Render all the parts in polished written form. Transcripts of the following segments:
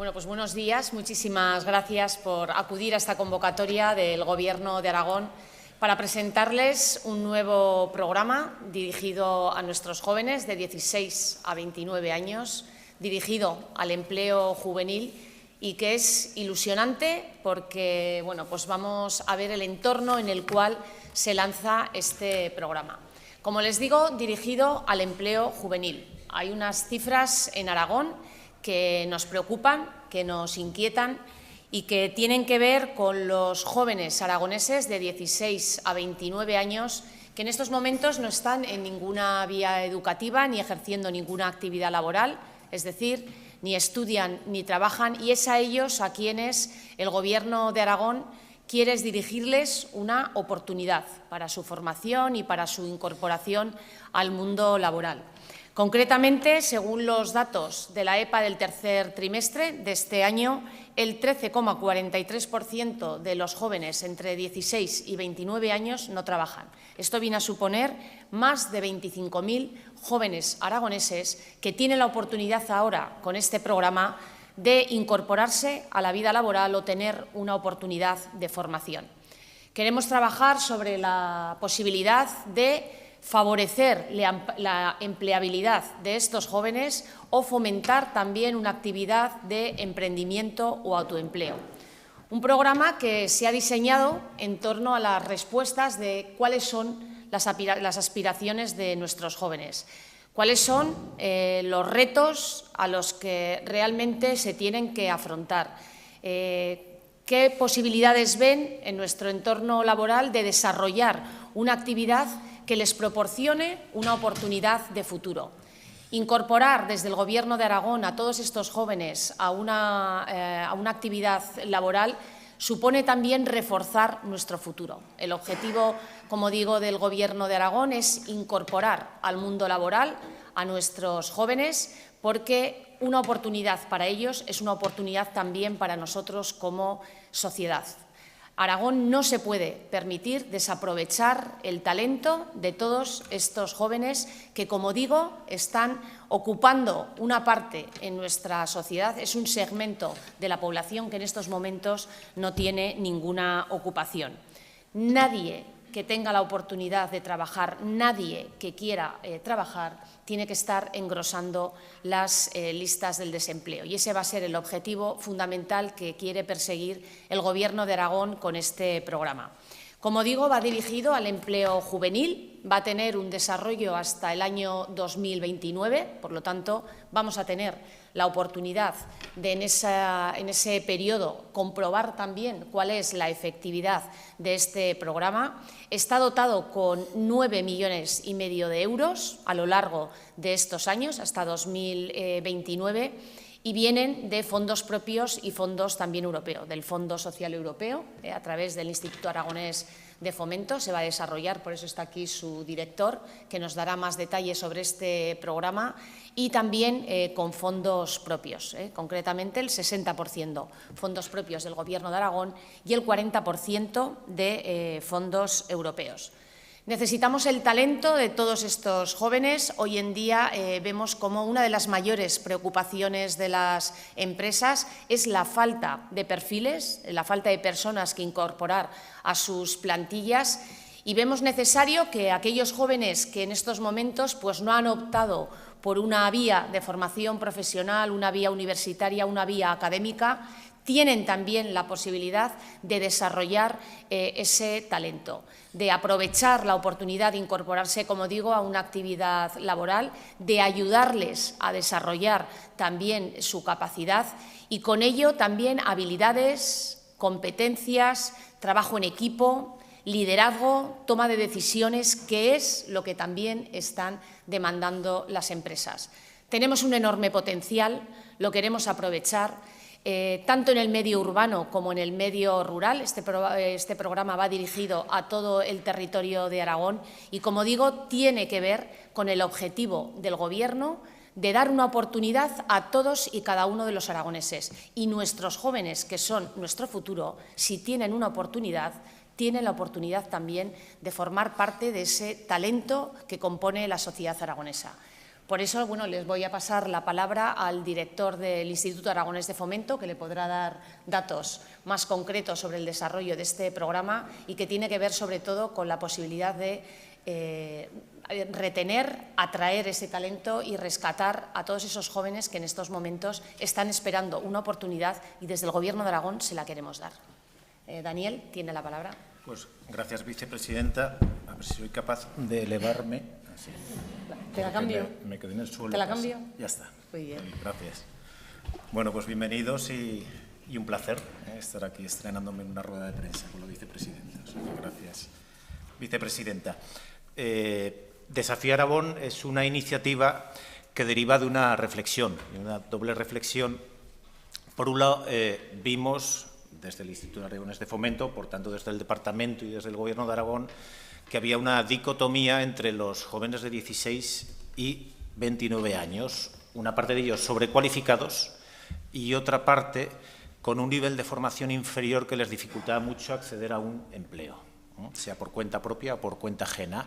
Bueno, pues buenos días. Muchísimas gracias por acudir a esta convocatoria del Gobierno de Aragón para presentarles un nuevo programa dirigido a nuestros jóvenes de 16 a 29 años, dirigido al empleo juvenil y que es ilusionante porque pues vamos a ver el entorno en el cual se lanza este programa. Como les digo, dirigido al empleo juvenil. Hay unas cifras en Aragón que nos preocupan, que nos inquietan y que tienen que ver con los jóvenes aragoneses de 16 a 29 años que en estos momentos no están en ninguna vía educativa ni ejerciendo ninguna actividad laboral, es decir, ni estudian ni trabajan, y es a ellos a quienes el Gobierno de Aragón quiere dirigirles una oportunidad para su formación y para su incorporación al mundo laboral. Concretamente, según los datos de la EPA del tercer trimestre de este año, el 13,43% de los jóvenes entre 16 y 29 años no trabajan. Esto viene a suponer más de 25.000 jóvenes aragoneses que tienen la oportunidad ahora, con este programa, de incorporarse a la vida laboral o tener una oportunidad de formación. Queremos trabajar sobre la posibilidad de favorecer la empleabilidad de estos jóvenes o fomentar también una actividad de emprendimiento o autoempleo. Un programa que se ha diseñado en torno a las respuestas de cuáles son las aspiraciones de nuestros jóvenes, cuáles son los retos a los que realmente se tienen que afrontar, qué posibilidades ven en nuestro entorno laboral de desarrollar una actividad que les proporcione una oportunidad de futuro. Incorporar desde el Gobierno de Aragón a todos estos jóvenes a una actividad laboral supone también reforzar nuestro futuro. El objetivo, como digo, del Gobierno de Aragón es incorporar al mundo laboral a nuestros jóvenes, porque una oportunidad para ellos es una oportunidad también para nosotros como sociedad. Aragón no se puede permitir desaprovechar el talento de todos estos jóvenes que, como digo, están ocupando una parte en nuestra sociedad. Es un segmento de la población que en estos momentos no tiene ninguna ocupación. Nadie que tenga la oportunidad de trabajar, nadie que quiera trabajar, tiene que estar engrosando las listas del desempleo. Y ese va a ser el objetivo fundamental que quiere perseguir el Gobierno de Aragón con este programa. Como digo, va dirigido al empleo juvenil, va a tener un desarrollo hasta el año 2029, por lo tanto, vamos a tener la oportunidad de en ese periodo comprobar también cuál es la efectividad de este programa. Está dotado con 9,5 millones de euros a lo largo de estos años, hasta 2029, y vienen de fondos propios y fondos también europeos, del Fondo Social Europeo, a través del Instituto Aragonés de Fomento. Se va a desarrollar, por eso está aquí su director, que nos dará más detalles sobre este programa, y también con fondos propios, concretamente el 60% fondos propios del Gobierno de Aragón y el 40% de fondos europeos. Necesitamos el talento de todos estos jóvenes. Hoy en día vemos como una de las mayores preocupaciones de las empresas es la falta de perfiles, la falta de personas que incorporar a sus plantillas, y vemos necesario que aquellos jóvenes que en estos momentos no han optado por una vía de formación profesional, una vía universitaria, una vía académica, tienen también la posibilidad de desarrollar ese talento, de aprovechar la oportunidad de incorporarse, como digo, a una actividad laboral, de ayudarles a desarrollar también su capacidad y con ello también habilidades, competencias, trabajo en equipo, liderazgo, toma de decisiones, que es lo que también están demandando las empresas. Tenemos un enorme potencial, lo queremos aprovechar. Tanto en el medio urbano como en el medio rural. Este programa va dirigido a todo el territorio de Aragón y, como digo, tiene que ver con el objetivo del Gobierno de dar una oportunidad a todos y cada uno de los aragoneses. Y nuestros jóvenes, que son nuestro futuro, si tienen una oportunidad, tienen la oportunidad también de formar parte de ese talento que compone la sociedad aragonesa. Por eso, bueno, les voy a pasar la palabra al director del Instituto Aragonés de Fomento, que le podrá dar datos más concretos sobre el desarrollo de este programa y que tiene que ver, sobre todo, con la posibilidad de retener, atraer ese talento y rescatar a todos esos jóvenes que en estos momentos están esperando una oportunidad y desde el Gobierno de Aragón se la queremos dar. Daniel, tiene la palabra. Pues gracias, vicepresidenta. A ver si soy capaz de elevarme. Así. ¿Te la cambio? Me quedé en el suelo. ¿Te la cambio? Ya está. Muy bien. Gracias. Bueno, pues bienvenidos y un placer estar aquí estrenándome en una rueda de prensa con la vicepresidenta. O sea, gracias, vicepresidenta. Desafío Aragón es una iniciativa que deriva de una reflexión, de una doble reflexión. Por un lado, vimos desde el Instituto Aragonés de Fomento, por tanto desde el Departamento y desde el Gobierno de Aragón, que había una dicotomía entre los jóvenes de 16 y 29 años, una parte de ellos sobrecualificados y otra parte con un nivel de formación inferior que les dificultaba mucho acceder a un empleo, ¿no? Sea por cuenta propia o por cuenta ajena.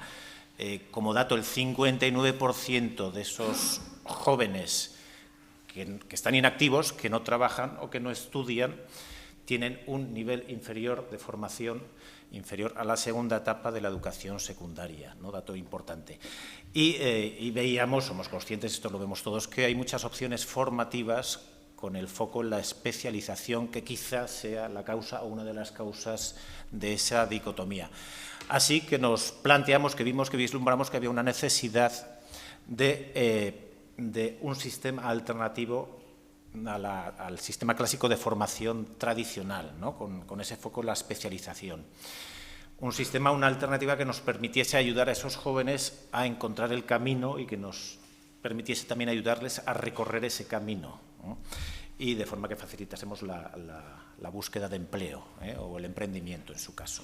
Como dato, el 59% de esos jóvenes que están inactivos, que no trabajan o que no estudian, tienen un nivel inferior de formación, inferior a la segunda etapa de la educación secundaria, ¿no? Dato importante. Y veíamos, somos conscientes, esto lo vemos todos, que hay muchas opciones formativas con el foco en la especialización, que quizás sea la causa o una de las causas de esa dicotomía. Así que nos planteamos, que vimos, que vislumbramos que había una necesidad de un sistema alternativo al sistema clásico de formación tradicional, ¿no? con ese foco en la especialización. Un sistema, una alternativa que nos permitiese ayudar a esos jóvenes a encontrar el camino y que nos permitiese también ayudarles a recorrer ese camino, ¿no? Y de forma que facilitásemos la búsqueda de empleo, o el emprendimiento en su caso.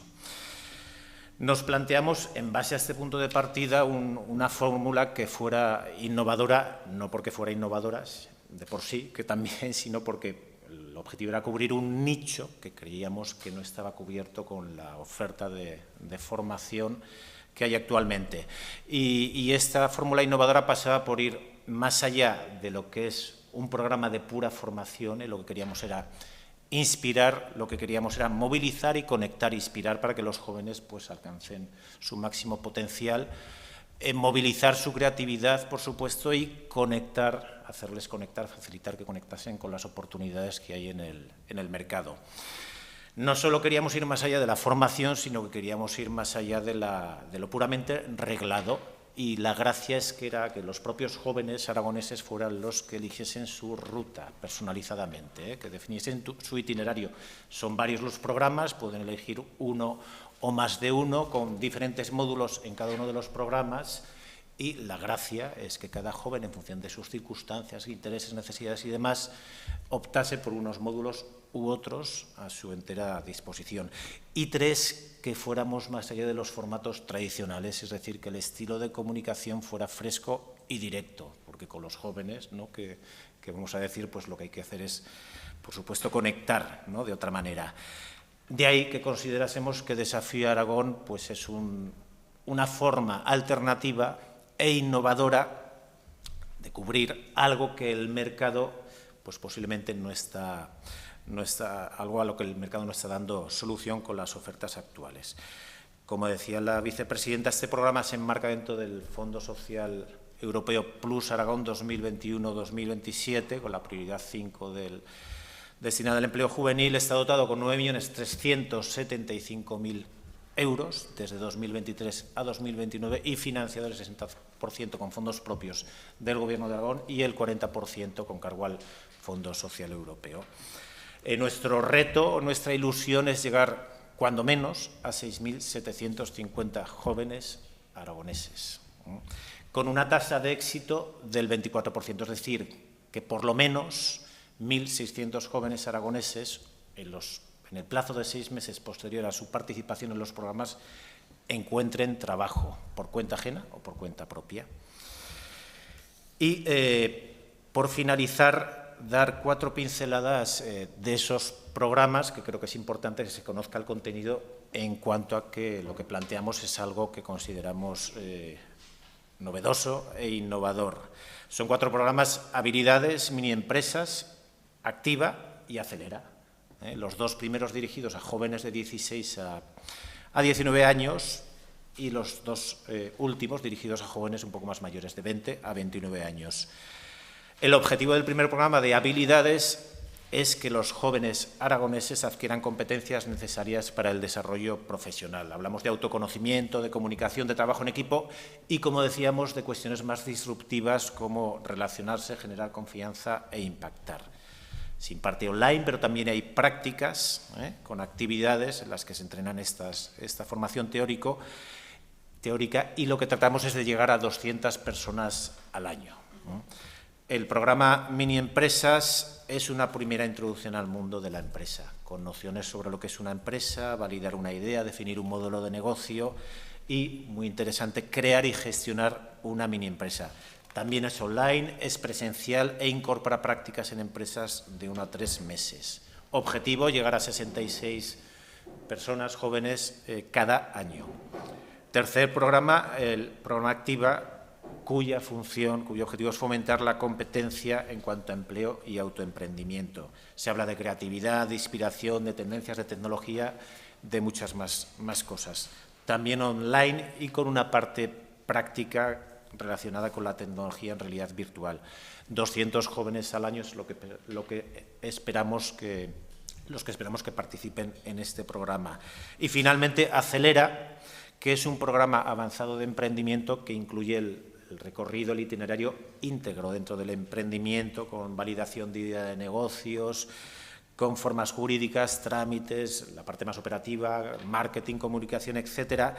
Nos planteamos, en base a este punto de partida, una fórmula que fuera innovadora, no porque fuera innovadora de por sí, que también, sino porque el objetivo era cubrir un nicho que creíamos que no estaba cubierto con la oferta de formación que hay actualmente. Y esta fórmula innovadora pasaba por ir más allá de lo que es un programa de pura formación, lo que queríamos era inspirar, lo que queríamos era movilizar y conectar, inspirar para que los jóvenes pues alcancen su máximo potencial, movilizar su creatividad, por supuesto, y conectar, hacerles conectar, facilitar que conectasen con las oportunidades que hay en el mercado. No solo queríamos ir más allá de la formación, sino que queríamos ir más allá de lo puramente reglado, y la gracia es que era que los propios jóvenes aragoneses fueran los que eligiesen su ruta personalizadamente, que definiesen su itinerario. Son varios los programas, pueden elegir uno o más de uno, con diferentes módulos en cada uno de los programas, y la gracia es que cada joven, en función de sus circunstancias, intereses, necesidades y demás, optase por unos módulos u otros a su entera disposición. Y tres, que fuéramos más allá de los formatos tradicionales, es decir, que el estilo de comunicación fuera fresco y directo, porque con los jóvenes, ¿no?, que vamos a decir, pues lo que hay que hacer es, por supuesto, conectar, ¿no?, de otra manera. De ahí que considerásemos que Desafío Aragón pues es una forma alternativa e innovadora de cubrir algo que el mercado pues posiblemente no está algo a lo que el mercado no está dando solución con las ofertas actuales. Como decía la vicepresidenta, este programa se enmarca dentro del Fondo Social Europeo Plus Aragón 2021-2027, con la prioridad 5 destinada al empleo juvenil. Está dotado con 9.375.000 euros desde 2023 a 2029 y financiado el 60% con fondos propios del Gobierno de Aragón y el 40% con cargo al Fondo Social Europeo. Nuestro reto, nuestra ilusión es llegar, cuando menos, a 6.750 jóvenes aragoneses, con una tasa de éxito del 24%, es decir, que por lo menos 1.600 jóvenes aragoneses, en el plazo de 6 meses posterior a su participación en los programas, encuentren trabajo por cuenta ajena o por cuenta propia. Y, por finalizar, dar 4 pinceladas de esos programas, que creo que es importante que se conozca el contenido, en cuanto a que lo que planteamos es algo que consideramos novedoso e innovador. Son 4 programas: Habilidades, Mini Empresas, Activa y Acelera. Los 2 primeros dirigidos a jóvenes de 16 a 19 años y los 2 últimos dirigidos a jóvenes un poco más mayores, de 20 a 29 años. El objetivo del primer programa de Habilidades es que los jóvenes aragoneses adquieran competencias necesarias para el desarrollo profesional. Hablamos de autoconocimiento, de comunicación, de trabajo en equipo y, como decíamos, de cuestiones más disruptivas como relacionarse, generar confianza e impactar. Se imparte online, pero también hay prácticas con actividades en las que se entrenan esta formación teórica, y lo que tratamos es de llegar a 200 personas al año. El programa Mini Empresas es una primera introducción al mundo de la empresa, con nociones sobre lo que es una empresa, validar una idea, definir un modelo de negocio y, muy interesante, crear y gestionar una mini empresa. También es online, es presencial e incorpora prácticas en empresas de 1 a 3 meses. Objetivo: llegar a 66 personas jóvenes cada año. Tercer programa, el programa Activa, cuyo objetivo es fomentar la competencia en cuanto a empleo y autoemprendimiento. Se habla de creatividad, de inspiración, de tendencias de tecnología, de muchas más cosas. También online y con una parte práctica relacionada con la tecnología en realidad virtual. 200 jóvenes al año es los que esperamos que participen en este programa. Y finalmente, Acelera, que es un programa avanzado de emprendimiento que incluye el recorrido, el itinerario íntegro dentro del emprendimiento, con validación de idea de negocios, con formas jurídicas, trámites, la parte más operativa, marketing, comunicación, etcétera.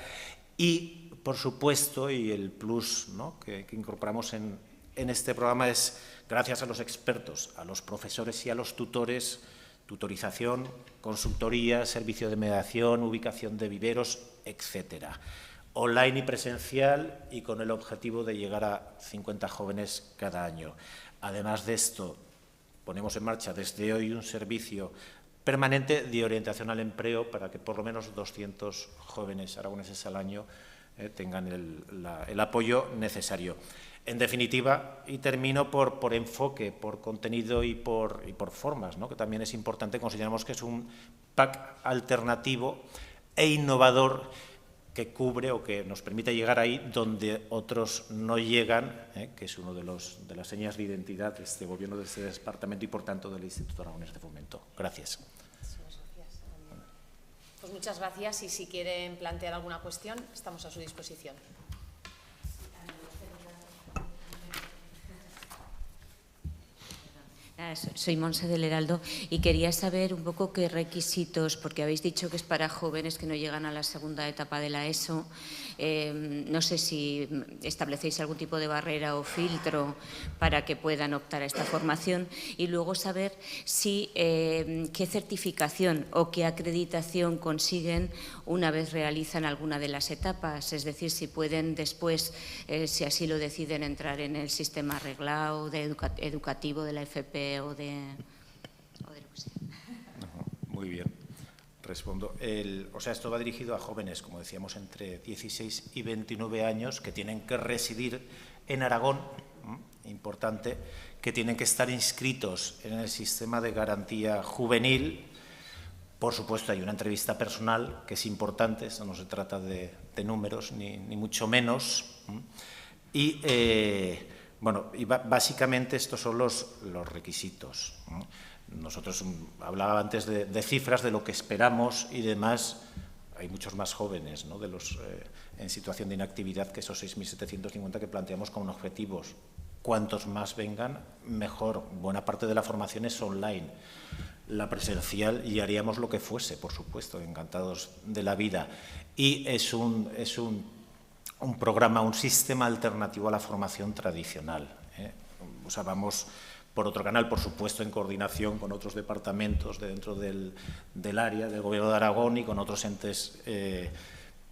Y, por supuesto, y el plus, ¿no?, que incorporamos en este programa es, gracias a los expertos, a los profesores y a los tutores, tutorización, consultoría, servicio de mediación, ubicación de viveros, etcétera. Online y presencial, y con el objetivo de llegar a 50 jóvenes cada año. Además de esto, ponemos en marcha desde hoy un servicio permanente de orientación al empleo para que por lo menos 200 jóvenes aragoneses al año tengan el apoyo necesario. En definitiva, y termino por enfoque, por contenido y por formas, ¿no?, que también es importante, consideramos que es un pack alternativo e innovador que cubre o que nos permite llegar ahí donde otros no llegan, que es una de las señas de identidad de este Gobierno, de este departamento y, por tanto, del Instituto Aragonés de Fomento. Gracias. Pues muchas gracias, y si quieren plantear alguna cuestión, estamos a su disposición. Soy Monse del Heraldo y quería saber un poco qué requisitos, porque habéis dicho que es para jóvenes que no llegan a la segunda etapa de la ESO. No sé si establecéis algún tipo de barrera o filtro para que puedan optar a esta formación, y luego saber si qué certificación o qué acreditación consiguen una vez realizan alguna de las etapas, es decir, si pueden después, si así lo deciden, entrar en el sistema reglado educativo de la FP o de lo que sea. Muy bien, respondo. Esto va dirigido a jóvenes, como decíamos, entre 16 y 29 años que tienen que residir en Aragón, importante, que tienen que estar inscritos en el sistema de garantía juvenil. Por supuesto, hay una entrevista personal que es importante, esto no se trata de números ni mucho menos. Y básicamente estos son los requisitos. Nosotros hablaba antes de cifras de lo que esperamos y demás. Hay muchos más jóvenes, ¿no?, en situación de inactividad que esos 6.750 que planteamos como objetivos. Cuantos más vengan, mejor. Buena parte de la formación es online. La presencial, y haríamos lo que fuese, por supuesto, encantados de la vida. Y es un programa, un sistema alternativo a la formación tradicional. Vamos por otro canal, por supuesto, en coordinación con otros departamentos dentro del área del Gobierno de Aragón y con otros entes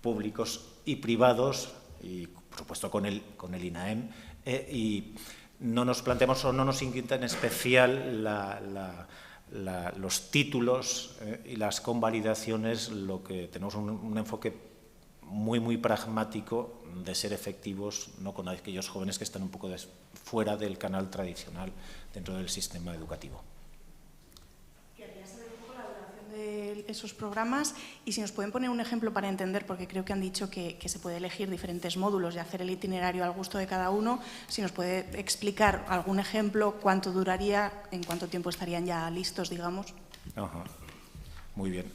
públicos y privados, y por supuesto con el INAEM, y no nos planteamos o no nos inquieta en especial los títulos y las convalidaciones, lo que tenemos un enfoque muy pragmático de ser efectivos, ¿no?, con aquellos jóvenes que están un poco fuera del canal tradicional dentro del sistema educativo. Quería saber un poco la duración de esos programas y si nos pueden poner un ejemplo para entender, porque creo que han dicho que se puede elegir diferentes módulos y hacer el itinerario al gusto de cada uno. Si nos puede explicar algún ejemplo, cuánto duraría, en cuánto tiempo estarían ya listos, digamos. Ajá. Muy bien.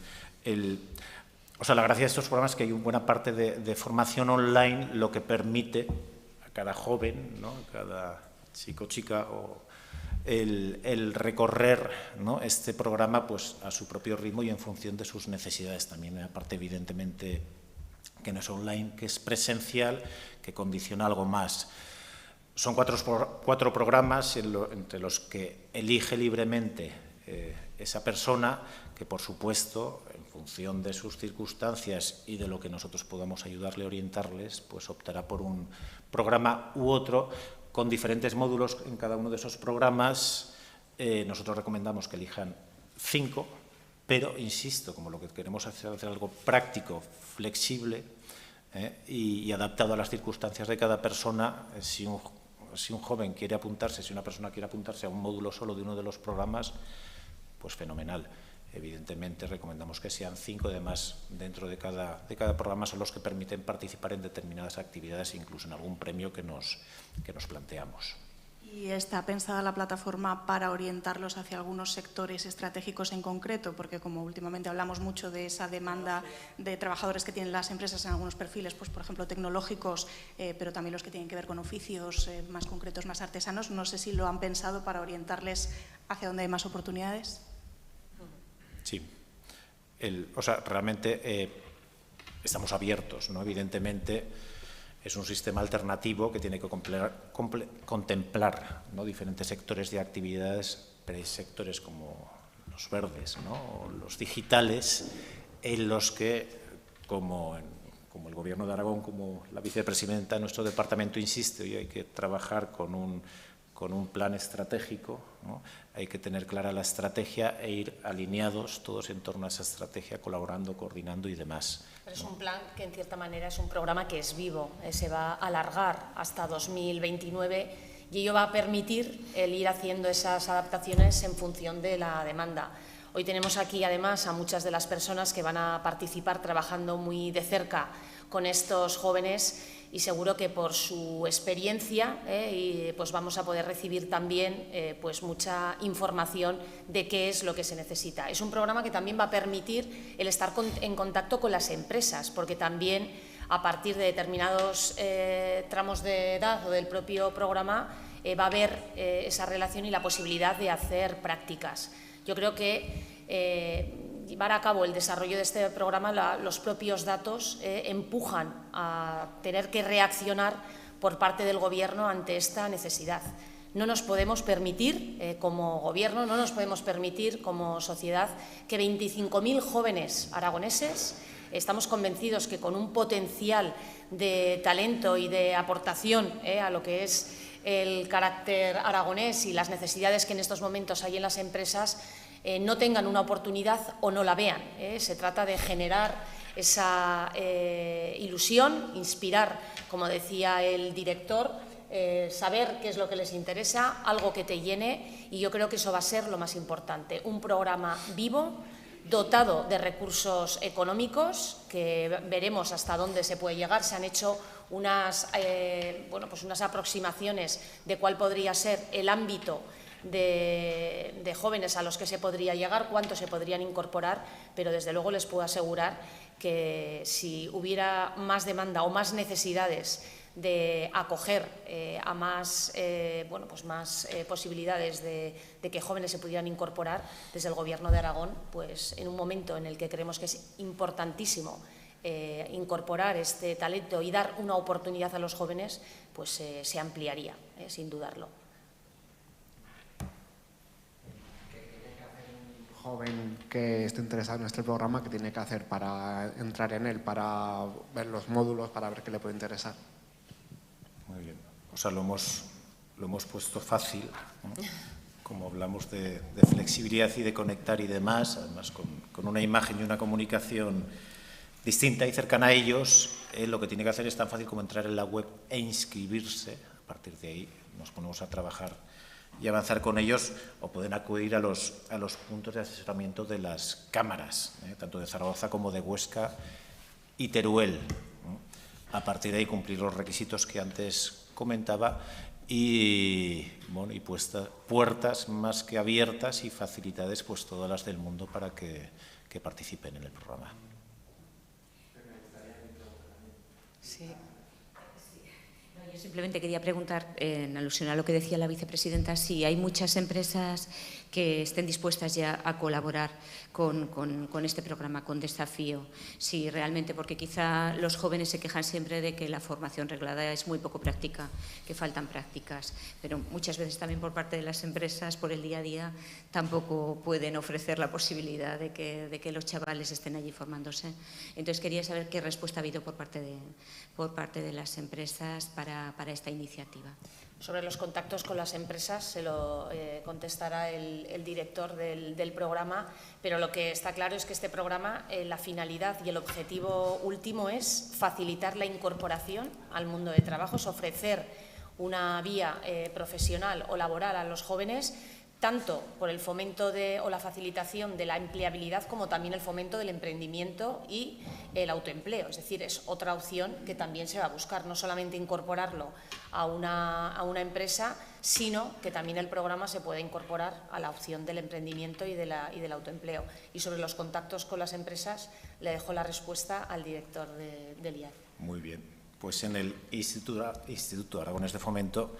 La gracia de estos programas es que hay una buena parte de formación online, lo que permite a cada joven, ¿no?, a cada chico o chica, el recorrer, ¿no?, este programa pues a su propio ritmo y en función de sus necesidades. También una parte, evidentemente, que no es online, que es presencial, que condiciona algo más. Son cuatro programas entre los que elige libremente esa persona, que por supuesto, en función de sus circunstancias y de lo que nosotros podamos ayudarle, orientarles, pues optará por un programa u otro con diferentes módulos en cada uno de esos programas. Nosotros recomendamos que elijan 5, pero insisto, como lo que queremos hacer algo práctico, flexible y adaptado a las circunstancias de cada persona. Si un joven quiere apuntarse, si una persona quiere apuntarse a un módulo solo de uno de los programas, pues fenomenal. Evidentemente recomendamos que sean 5, además dentro de cada programa son los que permiten participar en determinadas actividades, incluso en algún premio que nos planteamos. ¿Y está pensada la plataforma para orientarlos hacia algunos sectores estratégicos en concreto? Porque como últimamente hablamos mucho de esa demanda de trabajadores que tienen las empresas en algunos perfiles, pues por ejemplo tecnológicos, pero también los que tienen que ver con oficios más concretos, más artesanos, no sé si lo han pensado para orientarles hacia donde hay más oportunidades. Sí, realmente estamos abiertos, ¿no? Evidentemente es un sistema alternativo que tiene que contemplar, ¿no?, diferentes sectores de actividades, pero hay sectores como los verdes, ¿no?, o los digitales, en los que, como el Gobierno de Aragón, como la vicepresidenta de nuestro departamento insiste, hoy hay que trabajar con un plan estratégico, ¿no? Hay que tener clara la estrategia e ir alineados todos en torno a esa estrategia, colaborando, coordinando y demás. Pero es un plan que, en cierta manera, es un programa que es vivo, se va a alargar hasta 2029 y ello va a permitir el ir haciendo esas adaptaciones en función de la demanda. Hoy tenemos aquí, además, a muchas de las personas que van a participar trabajando muy de cerca con estos jóvenes, y seguro que por su experiencia pues vamos a poder recibir también pues mucha información de qué es lo que se necesita. Es un programa que también va a permitir el estar en contacto con las empresas, porque también a partir de determinados tramos de edad o del propio programa va a haber esa relación y la posibilidad de hacer prácticas. Yo creo que llevar a cabo el desarrollo de este programa, los propios datos empujan a tener que reaccionar por parte del Gobierno ante esta necesidad. No nos podemos permitir, como Gobierno, no nos podemos permitir como sociedad que 25.000 jóvenes aragoneses, estamos convencidos que con un potencial de talento y de aportación a lo que es el carácter aragonés y las necesidades que en estos momentos hay en las empresas, no tengan una oportunidad o no la vean. Se trata de generar esa ilusión, inspirar, como decía el director, saber qué es lo que les interesa, algo que te llene, y yo creo que eso va a ser lo más importante. Un programa vivo, dotado de recursos económicos, que veremos hasta dónde se puede llegar. Se han hecho unas aproximaciones de cuál podría ser el ámbito de jóvenes a los que se podría llegar, cuántos se podrían incorporar, pero desde luego les puedo asegurar que si hubiera más demanda o más necesidades de acoger a más posibilidades de que jóvenes se pudieran incorporar, desde el Gobierno de Aragón, pues en un momento en el que creemos que es importantísimo incorporar este talento y dar una oportunidad a los jóvenes, pues se ampliaría, sin dudarlo. Joven que esté interesado en este programa, ¿qué tiene que hacer para entrar en él, para ver los módulos, para ver qué le puede interesar? Muy bien. Lo hemos puesto fácil, ¿no? Como hablamos de flexibilidad y de conectar y demás, además con una imagen y una comunicación distinta y cercana a ellos. lo que tiene que hacer es tan fácil como entrar en la web e inscribirse. A partir de ahí nos ponemos a trabajar y avanzar con ellos, o pueden acudir a los puntos de asesoramiento de las cámaras, tanto de Zaragoza como de Huesca y Teruel. A partir de ahí cumplir los requisitos que antes comentaba y, bueno, y puertas más que abiertas y facilidades pues todas las del mundo para que participen en el programa. Sí. Yo simplemente quería preguntar, en alusión a lo que decía la vicepresidenta, si hay muchas empresas que estén dispuestas ya a colaborar con este programa, con Desafío. Si realmente, porque quizá los jóvenes se quejan siempre de que la formación reglada es muy poco práctica, que faltan prácticas, pero muchas veces también por parte de las empresas, por el día a día, tampoco pueden ofrecer la posibilidad de que los chavales estén allí formándose. Entonces quería saber qué respuesta ha habido por parte de las empresas para esta iniciativa. Sobre los contactos con las empresas se lo contestará el director del programa, pero lo que está claro es que este programa, la finalidad y el objetivo último es facilitar la incorporación al mundo de trabajo, es ofrecer una vía profesional o laboral a los jóvenes, tanto por el fomento o la facilitación de la empleabilidad como también el fomento del emprendimiento y el autoempleo. Es decir, es otra opción que también se va a buscar, no solamente incorporarlo a una empresa, sino que también el programa se puede incorporar a la opción del emprendimiento y del autoempleo. Y sobre los contactos con las empresas, le dejo la respuesta al director del IAF. Muy bien. Pues en el Instituto Aragonés de Fomento,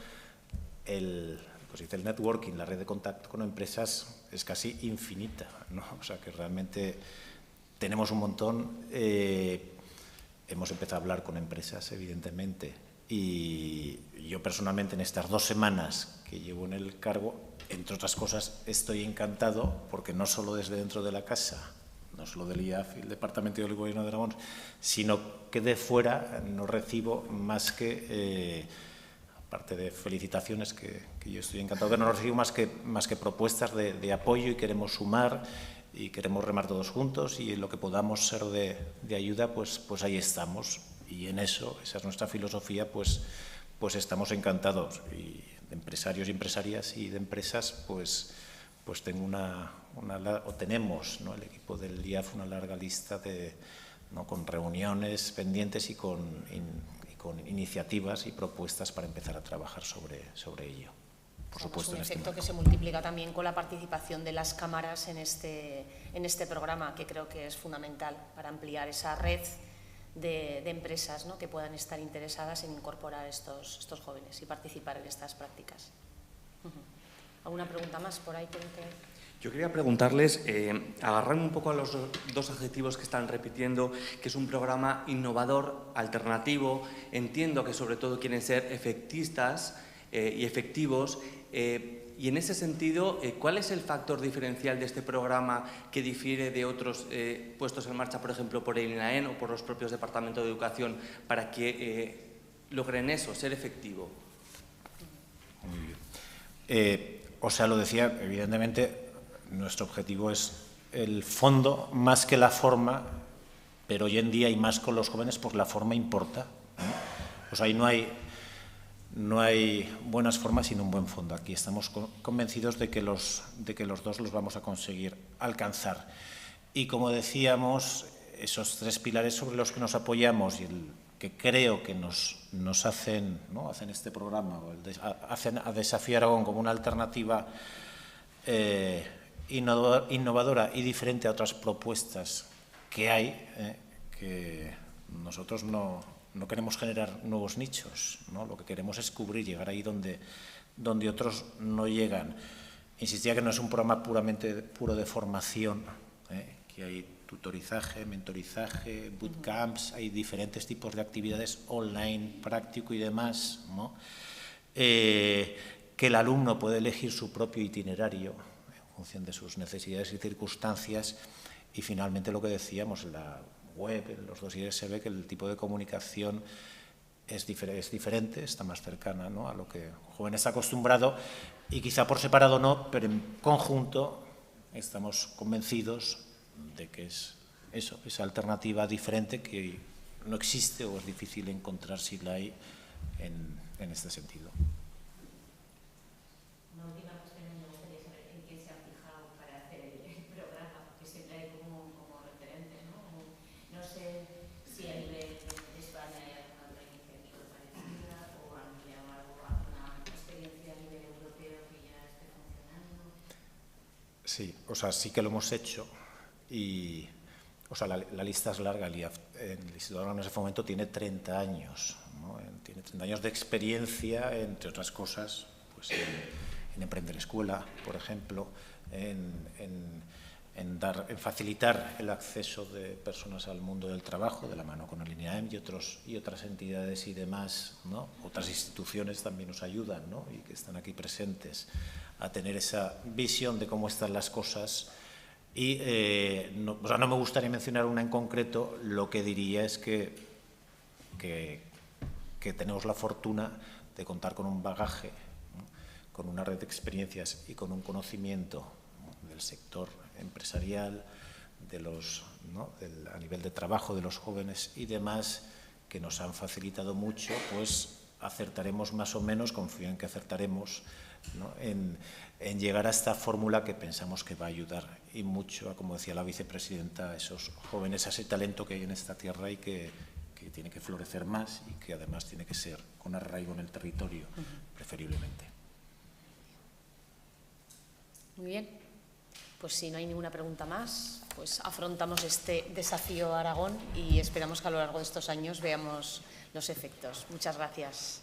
el networking, la red de contacto con empresas es casi infinita, ¿no? O sea que realmente tenemos un montón. Hemos empezado a hablar con empresas, evidentemente, y yo personalmente en estas 2 semanas que llevo en el cargo, entre otras cosas, estoy encantado porque no solo desde dentro de la casa, no solo del IAF y el Departamento del Gobierno de Aragón, sino que de fuera no recibo más que aparte de felicitaciones, que yo estoy encantado, pero no recibo más que propuestas de apoyo y queremos sumar y queremos remar todos juntos y en lo que podamos ser de ayuda, pues ahí estamos. Y en eso, esa es nuestra filosofía, pues estamos encantados. Y de empresarios y empresarias y de empresas, pues tengo tenemos, ¿no?, el equipo del IAF una larga lista ¿no?, con reuniones pendientes y con iniciativas y propuestas para empezar a trabajar sobre ello. Por supuesto, un efecto que se multiplica también con la participación de las cámaras en este programa, que creo que es fundamental para ampliar esa red de empresas, ¿no?, que puedan estar interesadas en incorporar estos jóvenes y participar en estas prácticas. ¿Alguna pregunta más por ahí? Yo quería preguntarles, agarrarme un poco a los 2 adjetivos que están repitiendo, que es un programa innovador, alternativo. Entiendo que sobre todo quieren ser efectistas y efectivos. Y en ese sentido, ¿cuál es el factor diferencial de este programa que difiere de otros puestos en marcha, por ejemplo, por el INAEN o por los propios departamentos de educación, para que logren eso, ser efectivo? Muy bien. O sea, lo decía, evidentemente, nuestro objetivo es el fondo más que la forma, pero hoy en día y más con los jóvenes, pues la forma importa, ¿no? Pues ahí no hay buenas formas sino un buen fondo. Aquí estamos convencidos de que los 2 los vamos a conseguir alcanzar. Y como decíamos, esos 3 pilares sobre los que nos apoyamos y el que creo que nos hacen, ¿no?, hacen este programa, o hacen a Desafío Aragón como una alternativa innovadora y diferente a otras propuestas que hay, que nosotros no queremos generar nuevos nichos, ¿no? Lo que queremos es cubrir, llegar ahí donde otros no llegan. Insistía que no es un programa puro de formación, que hay tutorizaje, mentorizaje, bootcamps, hay diferentes tipos de actividades online, práctico y demás, ¿no? Que el alumno puede elegir su propio itinerario en función de sus necesidades y circunstancias. Y finalmente lo que decíamos, en la web, en los dosieres se ve que el tipo de comunicación es diferente, está más cercana, ¿no?, a lo que el joven está acostumbrado, y quizá por separado no, pero en conjunto estamos convencidos de que es eso, esa alternativa diferente que no existe o es difícil encontrar si la hay en este sentido. Una última cuestión, me gustaría saber en qué se han fijado para hacer el programa, porque siempre hay como referente, ¿no? No sé si a nivel de España hay alguna otra iniciativa parecida o han empleado alguna experiencia a nivel europeo que ya esté funcionando. Sí, o sea, sí que lo hemos hecho y, o sea, la lista es larga. El Instituto Aragón en ese momento tiene 30 años, ¿no? Tiene 30 años de experiencia, entre otras cosas, pues en emprender escuela, por ejemplo, en facilitar el acceso de personas al mundo del trabajo, de la mano con el INEAEM y otras entidades y demás, ¿no? Otras instituciones también nos ayudan, ¿no? Y que están aquí presentes, a tener esa visión de cómo están las cosas. Y no me gustaría mencionar una en concreto. Lo que diría es que tenemos la fortuna de contar con un bagaje, ¿no? Con una red de experiencias y con un conocimiento, ¿no? Del sector empresarial, ¿no? A nivel de trabajo de los jóvenes y demás, que nos han facilitado mucho. Pues acertaremos más o menos, confío en que acertaremos, ¿no? en llegar a esta fórmula que pensamos que va a ayudar y mucho, como decía la vicepresidenta, a esos jóvenes, a ese talento que hay en esta tierra y que tiene que florecer más y que además tiene que ser con arraigo en el territorio, preferiblemente. Muy bien, pues si no hay ninguna pregunta más, pues afrontamos este desafío Aragón y esperamos que a lo largo de estos años veamos los efectos. Muchas gracias.